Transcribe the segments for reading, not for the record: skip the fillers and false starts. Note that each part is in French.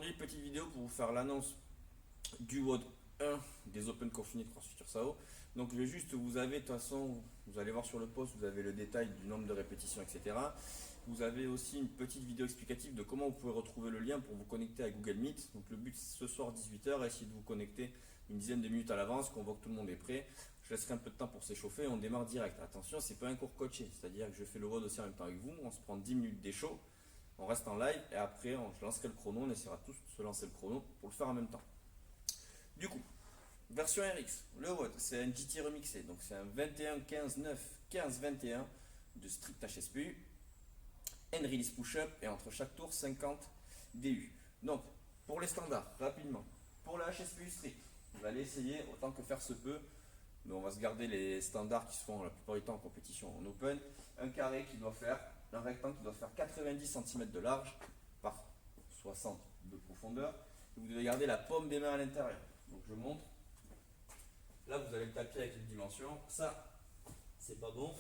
aujourd'hui, petite vidéo pour vous faire l'annonce du WOD 1 des Open confinés de CrossFit SAO. Donc je vais juste, vous avez de toute façon, vous allez voir sur le post, vous avez le détail du nombre de répétitions, etc. Vous avez aussi une petite vidéo explicative de comment vous pouvez retrouver le lien pour vous connecter à Google Meet. Donc le but ce soir 18h, essayez de vous connecter une dizaine de minutes à l'avance, qu'on voit que tout le monde est prêt. Je laisserai un peu de temps pour s'échauffer et on démarre direct. Attention, c'est pas un cours coaché, c'est-à-dire que je fais le WOD aussi en même temps avec vous, on se prend 10 minutes d'échaud. On reste en live et après je lancerai le chrono, on essaiera tous de se lancer le chrono pour le faire en même temps. Du coup, version RX, le WOD, c'est un GT remixé, donc c'est un 21-15-9-15-21 de strict HSPU, and release push-up et entre chaque tour 50 DU. Donc, pour les standards, rapidement, pour la HSPU strict, vous allez essayer autant que faire se peut, mais on va se garder les standards qui se font la plupart du temps en compétition en open, un carré qui doit faire un rectangle qui doit faire 90 cm de large par 60 de profondeur. Et vous devez garder la paume des mains à l'intérieur. Donc je montre. Là, vous avez le tapis avec les dimensions. Ça, c'est pas bon.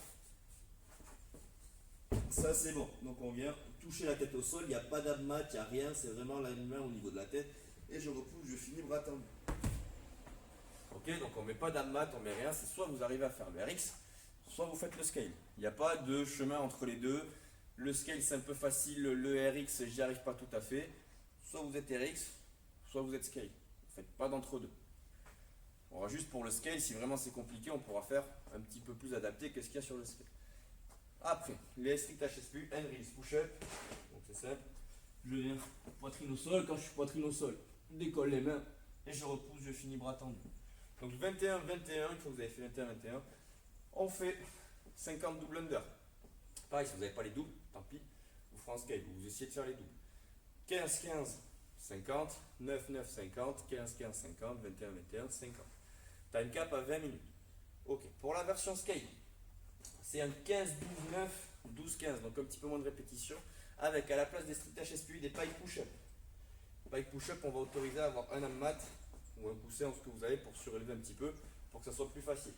Ça, c'est bon. Donc on vient toucher la tête au sol. Il n'y a pas d'abmat, il n'y a rien. C'est vraiment la main au niveau de la tête. Et je repousse, je finis bras tendu. Ok, donc on ne met pas d'abmat, on ne met rien. C'est soit vous arrivez à faire le RX, soit vous faites le scale. Il n'y a pas de chemin entre les deux. Le scale c'est un peu facile, le RX j'y arrive pas tout à fait. Soit vous êtes RX, soit vous êtes scale. Vous faites pas d'entre deux. On va juste pour le scale, si vraiment c'est compliqué, on pourra faire un petit peu plus adapté que ce qu'il y a sur le scale. Après, les strict HSPU, hand release push-up. Donc c'est simple. Je viens poitrine au sol. Quand je suis poitrine au sol, je décolle les mains et je repousse, je finis bras tendus. Donc 21-21, une fois que vous avez fait 21-21, on fait 50 double under. Pareil, si vous n'avez pas les doubles, tant pis, vous ferez en scale, vous essayez de faire les doubles. 15-15, 50, 9-9, 50, 15-15, 50, 21-21, 50. Time cap à 20 minutes. Ok, pour la version scale, c'est un 15-12-9, 12-15, donc un petit peu moins de répétitions, avec à la place des strict HSPU des pike push-up. Pike push-up, on va autoriser à avoir un mat ou un coussin en ce que vous avez pour surélever un petit peu, pour que ça soit plus facile.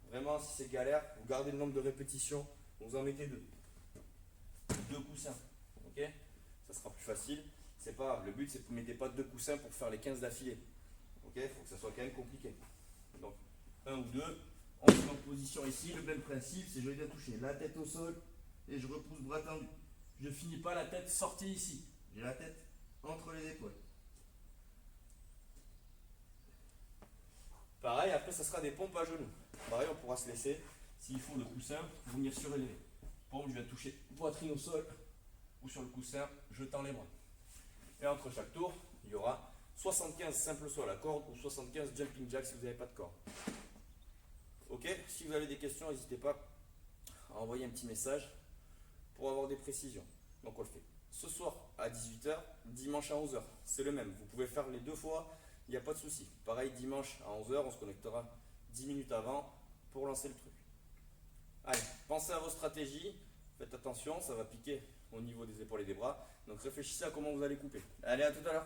Vraiment, si c'est galère, vous gardez le nombre de répétitions, vous en mettez deux. Deux coussins, ok? Ça sera plus facile. C'est pas grave, le but c'est que vous ne mettez pas deux coussins pour faire les 15 d'affilée. Ok? Il faut que ça soit quand même compliqué. Donc, un ou deux, on se met en position ici. Le même principe, c'est je viens toucher la tête au sol et je repousse bras tendu. Je finis pas la tête sortie ici. J'ai la tête entre les épaules. Pareil, après ça sera des pompes à genoux. Pareil, on pourra se laisser, s'il faut le coussin, pour venir surélever. Pompe, je viens toucher poitrine au sol ou sur le coussin, je tends les bras. Et entre chaque tour, il y aura 75 simple saut à la corde ou 75 jumping jack si vous n'avez pas de corde. Ok, si vous avez des questions, n'hésitez pas à envoyer un petit message pour avoir des précisions. Donc on le fait ce soir à 18h, dimanche à 11h. C'est le même, vous pouvez faire les deux fois, il n'y a pas de souci. Pareil, dimanche à 11h, on se connectera 10 minutes avant pour lancer le truc. Allez, pensez à vos stratégies, faites attention, ça va piquer au niveau des épaules et des bras. Donc réfléchissez à comment vous allez couper. Allez, à tout à l'heure.